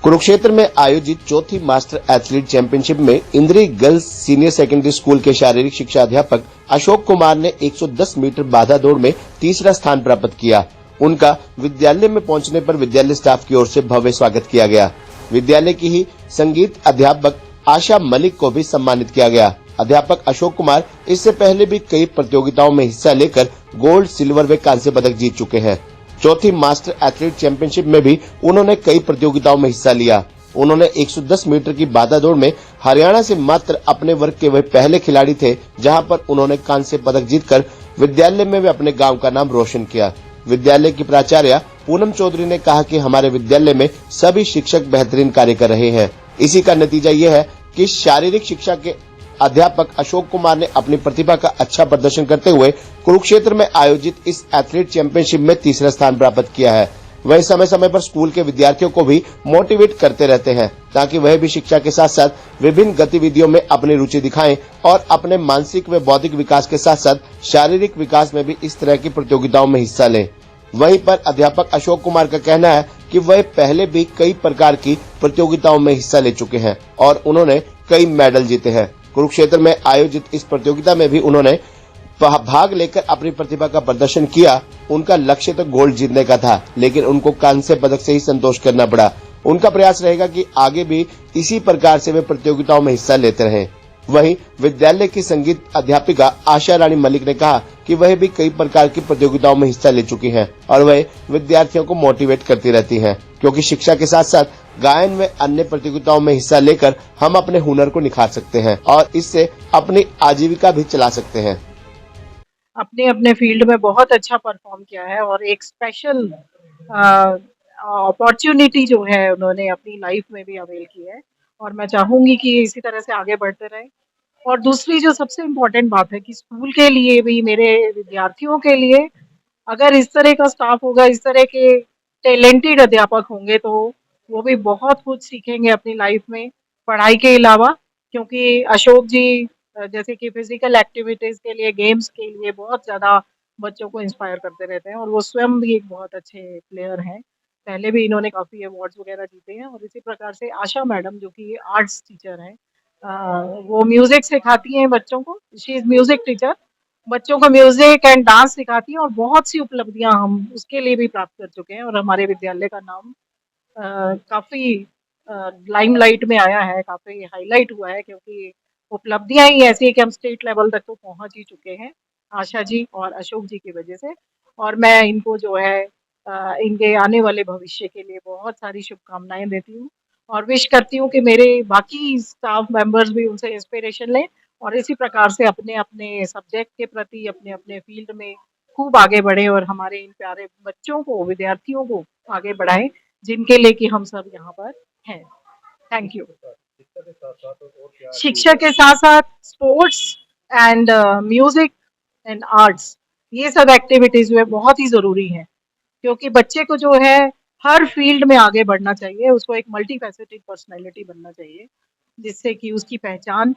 कुरुक्षेत्र में आयोजित चौथी मास्टर एथलीट चैंपियनशिप में इंद्री गर्ल्स सीनियर सेकेंडरी स्कूल के शारीरिक शिक्षा अध्यापक अशोक कुमार ने 110 मीटर बाधा दौड़ में तीसरा स्थान प्राप्त किया। उनका विद्यालय में पहुंचने पर विद्यालय स्टाफ की ओर से भव्य स्वागत किया गया। विद्यालय की ही संगीत अध्यापक आशा मलिक को भी सम्मानित किया गया। अध्यापक अशोक कुमार इससे पहले भी कई प्रतियोगिताओं में हिस्सा लेकर गोल्ड, सिल्वर व कांस्य पदक जीत चुके हैं। चौथी मास्टर एथलीट चैंपियनशिप में भी उन्होंने कई प्रतियोगिताओं में हिस्सा लिया। उन्होंने 110 मीटर की बाधा दौड़ में हरियाणा से मात्र अपने वर्ग के वह पहले खिलाड़ी थे, जहां पर उन्होंने कांस्य पदक जीतकर विद्यालय में वे अपने गांव का नाम रोशन किया। विद्यालय की प्राचार्य पूनम चौधरी ने कहा कि हमारे विद्यालय में सभी शिक्षक बेहतरीन कार्य कर रहे हैं। इसी का नतीजा ये है कि शारीरिक शिक्षा के अध्यापक अशोक कुमार ने अपनी प्रतिभा का अच्छा प्रदर्शन करते हुए कुरुक्षेत्र में आयोजित इस एथलीट चैंपियनशिप में तीसरा स्थान प्राप्त किया है। वह समय समय पर स्कूल के विद्यार्थियों को भी मोटिवेट करते रहते हैं, ताकि वह भी शिक्षा के साथ साथ विभिन्न गतिविधियों में अपनी रुचि दिखाएं और अपने मानसिक व बौद्धिक विकास के साथ साथ शारीरिक विकास में भी इस तरह की प्रतियोगिताओं में हिस्सा लें। वहीं पर अध्यापक अशोक कुमार का कहना है कि वह पहले भी कई प्रकार की प्रतियोगिताओं में हिस्सा ले चुके हैं और उन्होंने कई मेडल जीते हैं। कुरुक्षेत्र में आयोजित इस प्रतियोगिता में भी उन्होंने भाग लेकर अपनी प्रतिभा का प्रदर्शन किया। उनका लक्ष्य तो गोल्ड जीतने का था, लेकिन उनको कांस्य पदक से ही संतोष करना पड़ा। उनका प्रयास रहेगा कि आगे भी इसी प्रकार से वे प्रतियोगिताओं में हिस्सा लेते रहें। वहीं विद्यालय की संगीत अध्यापिका आशा रानी मलिक ने कहा कि वह भी कई प्रकार की प्रतियोगिताओं में हिस्सा ले चुकी हैं और वह विद्यार्थियों को मोटिवेट करती रहती हैं, क्योंकि शिक्षा के साथ साथ गायन में अन्य प्रतियोगिताओं में हिस्सा लेकर हम अपने हुनर को निखार सकते हैं और इससे अपनी आजीविका भी चला सकते हैं। अपने अपने फील्ड में बहुत अच्छा परफॉर्म किया है और एक स्पेशल अपॉर्चुनिटी जो है उन्होंने अपनी लाइफ में भी अवेल की है और मैं चाहूंगी कि इसी तरह से आगे बढ़ते रहे। और दूसरी जो सबसे इम्पोर्टेंट बात है कि स्कूल के लिए भी, मेरे विद्यार्थियों के लिए, अगर इस तरह का स्टाफ होगा, इस तरह के टैलेंटेड अध्यापक होंगे तो वो भी बहुत कुछ सीखेंगे अपनी लाइफ में पढ़ाई के अलावा। क्योंकि अशोक जी जैसे कि फिजिकल एक्टिविटीज के लिए, गेम्स के लिए बहुत ज़्यादा बच्चों को इंस्पायर करते रहते हैं और वो स्वयं भी एक बहुत अच्छे प्लेयर हैं। पहले भी इन्होंने काफ़ी अवार्ड्स वगैरह जीते हैं। और इसी प्रकार से आशा मैडम जो कि आर्ट्स टीचर हैं, वो म्यूज़िक सिखाती हैं बच्चों को। शी इज़ म्यूज़िक टीचर, बच्चों को म्यूजिक एंड डांस सिखाती हैं और बहुत सी उपलब्धियां हम उसके लिए भी प्राप्त कर चुके हैं और हमारे विद्यालय का नाम काफी लाइमलाइट में आया है, काफी हाईलाइट हुआ है, क्योंकि उपलब्धियां ही ऐसी है कि हम स्टेट लेवल तक तो पहुंच ही चुके हैं आशा जी और अशोक जी की वजह से। और मैं इनको जो है इनके आने वाले भविष्य के लिए बहुत सारी शुभकामनाएं देती हूँ और विश करती हूँ कि मेरे बाकी स्टाफ मेंबर्स भी उनसे इंस्पिरेशन लें और इसी प्रकार से अपने अपने सब्जेक्ट के प्रति, अपने अपने फील्ड में खूब आगे बढ़े और हमारे इन प्यारे बच्चों को, विद्यार्थियों को आगे बढ़ाएं, जिनके लिए कि हम सब यहाँ पर हैं। Thank you. शिक्षा के साथ साथ sports and music and arts, ये सब एक्टिविटीज जो है बहुत ही ज़रूरी है, क्योंकि बच्चे को जो है हर फील्ड में आगे बढ़ना चाहिए, उसको एक मल्टी फैसेटेड पर्सनैलिटी बनना चाहिए, जिससे कि उसकी पहचान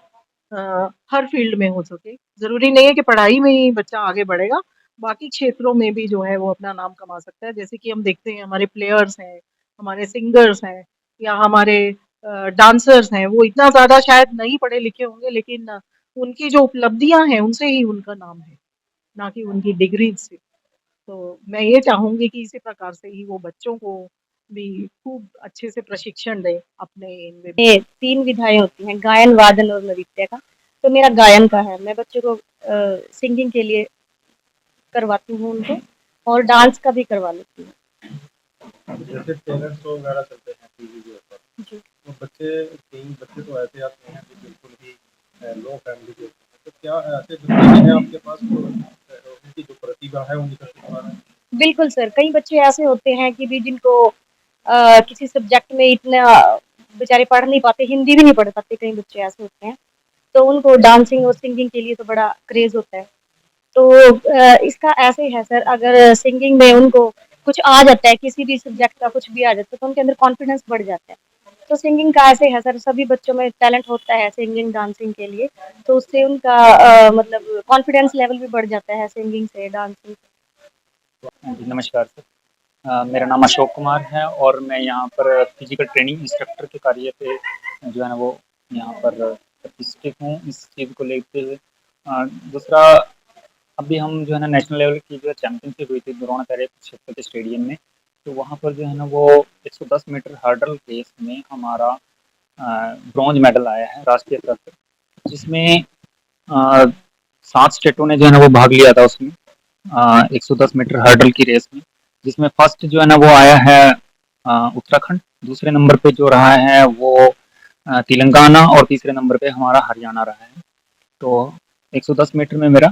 हर फील्ड में हो सके। ज़रूरी नहीं है कि पढ़ाई में ही बच्चा आगे बढ़ेगा, बाकी क्षेत्रों में भी जो है वो अपना नाम कमा सकता है। जैसे कि हम देखते हैं हमारे प्लेयर्स हैं, हमारे सिंगर्स हैं या हमारे डांसर्स हैं, वो इतना ज़्यादा शायद नहीं पढ़े लिखे होंगे, लेकिन उनकी जो उपलब्धियां हैं उनसे ही उनका नाम है, ना कि उनकी डिग्री से। तो मैं ये चाहूंगी कि इसी प्रकार से ही वो बच्चों को भी खूब अच्छे से प्रशिक्षण दें अपने ये 3 विधाएँ होती हैं, गायन, वादन और नृत्य का। तो मेरा गायन का है, मैं बच्चों को सिंगिंग के लिए करवाती हूँ उनको और डांस का भी करवा लेती हूँ। जैसे टैलेंट शो वगैरह चलते हैं टीवी के ऊपर, तो कई बच्चे तो ऐसे आते हैं जो बिल्कुल ही लो फैमिली के होते हैं, तो क्या ऐसे बच्चे भी हैं आपके पास जो उनकी जो प्रतिभा है वो निकल के आ रहा है? बिल्कुल सर, कई बच्चे ऐसे होते हैं कि भी जिनको किसी सब्जेक्ट में इतना बेचारे पढ़ नहीं पाते, हिंदी भी नहीं पढ़ पाते, कई बच्चे ऐसे होते हैं, तो उनको डांसिंग और सिंगिंग के लिए तो बड़ा क्रेज़ होता है। तो इसका ऐसे है सर, अगर सिंगिंग में उनको कुछ आ जाता है, किसी भी सब्जेक्ट का कुछ भी आ जाता है, तो उनके अंदर कॉन्फिडेंस बढ़ जाता है। तो सिंगिंग का ऐसे है सर, सभी बच्चों में टैलेंट होता है सिंगिंग, डांसिंग के लिए, तो उससे उनका मतलब कॉन्फिडेंस लेवल भी बढ़ जाता है सिंगिंग से, डांसिंग से। जी नमस्कार सर। मेरा नाम अशोक कुमार है और मैं यहाँ पर फिजिकल ट्रेनिंग इंस्ट्रक्टर के कार्य पे जो है ना वो यहाँ पर प्रतिष्ठित हूँ इस चीज़ को लेते हुए। दूसरा, अभी हम जो है ना नेशनल लेवल की जो चैंपियनशिप हुई थी द्रोणाचार्य क्षेत्र के स्टेडियम में, तो वहाँ पर जो है ना वो 110 मीटर हर्डल रेस में हमारा ब्रॉन्ज मेडल आया है राष्ट्रीय स्तर पर, जिसमें 7 स्टेटों ने जो है ना वो भाग लिया था उसमें 110 मीटर हर्डल की रेस में, जिसमें फर्स्ट जो है ना वो आया है उत्तराखंड, दूसरे नंबर पे जो रहा है वो तेलंगाना और तीसरे नंबर पे हमारा हरियाणा रहा है। तो 110 मीटर में मेरा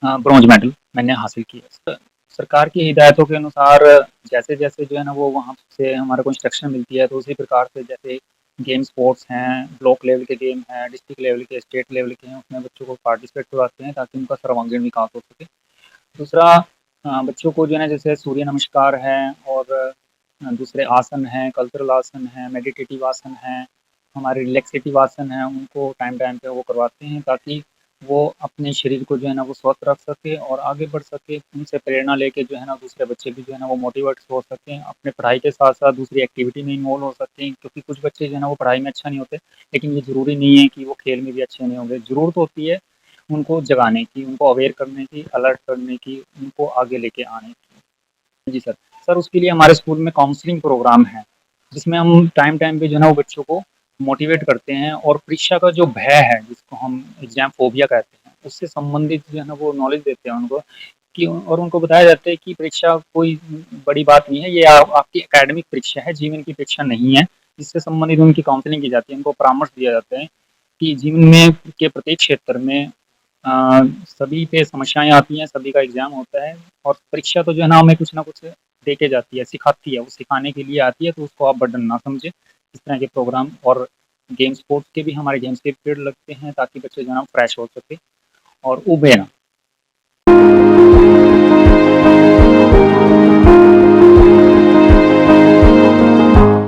ब्रॉन्ज मेडल मैंने हासिल किया। सरकार की हिदायतों के अनुसार जैसे जैसे जो है ना वो वहाँ से हमारे को इंस्ट्रक्शन मिलती है, तो उसी प्रकार से जैसे गेम स्पोर्ट्स हैं, ब्लॉक लेवल के गेम हैं, डिस्ट्रिक्ट लेवल के, स्टेट लेवल के हैं, उसमें बच्चों को पार्टिसिपेट करवाते हैं ताकि उनका सर्वांगीण विकास हो सके। दूसरा, बच्चों को जो है ना जैसे सूर्य नमस्कार है और दूसरे आसन हैं, कल्चरल आसन हैं, मेडिटेटिव आसन हैं, हमारे रिलैक्सेटिव आसन हैं, उनको टाइम टाइम पे वो करवाते हैं ताकि वो अपने शरीर को जो है ना वो स्वस्थ रख सके और आगे बढ़ सके। उनसे प्रेरणा लेके जो है ना दूसरे बच्चे भी जो है ना वो मोटिवेट हो सकें, अपने पढ़ाई के साथ-साथ दूसरी एक्टिविटी में इन्वॉल्व हो सकें, क्योंकि कुछ बच्चे जो है ना वो पढ़ाई में अच्छा नहीं होते, लेकिन ये ज़रूरी नहीं है कि वो खेल में भी अच्छे नहीं होंगे। ज़रूरत होती है उनको जगाने की, उनको अवेयर करने की, अलर्ट करने की, उनको आगे लेके आने की। जी सर। सर, उसके लिए हमारे स्कूल में काउंसलिंग प्रोग्राम है, जिसमें हम टाइम टाइम पे जो है ना वो बच्चों को मोटिवेट करते हैं और परीक्षा का जो भय है, जिसको हम एग्ज़ाम फ़ोबिया कहते हैं, उससे संबंधित जो है ना वो नॉलेज देते हैं उनको कि, और उनको बताया जाता है कि परीक्षा कोई बड़ी बात नहीं है, ये आपकी एकेडमिक परीक्षा है, जीवन की परीक्षा नहीं है। इससे संबंधित उनकी काउंसलिंग की जाती है, उनको परामर्श दिया जाता है कि जीवन में के प्रत्येक क्षेत्र में सभी पे समस्याएँ आती हैं, सभी का एग्ज़ाम होता है और परीक्षा तो जो है ना हमें कुछ ना कुछ दे के जाती है, सिखाती है, वो सिखाने के लिए आती है, तो उसको आप बर्डन ना समझें। इस तरह के प्रोग्राम और गेम स्पोर्ट्स के भी हमारे गेम्स के पीरियड लगते हैं ताकि बच्चे जो है ना फ्रेश हो सके और ऊबे ना।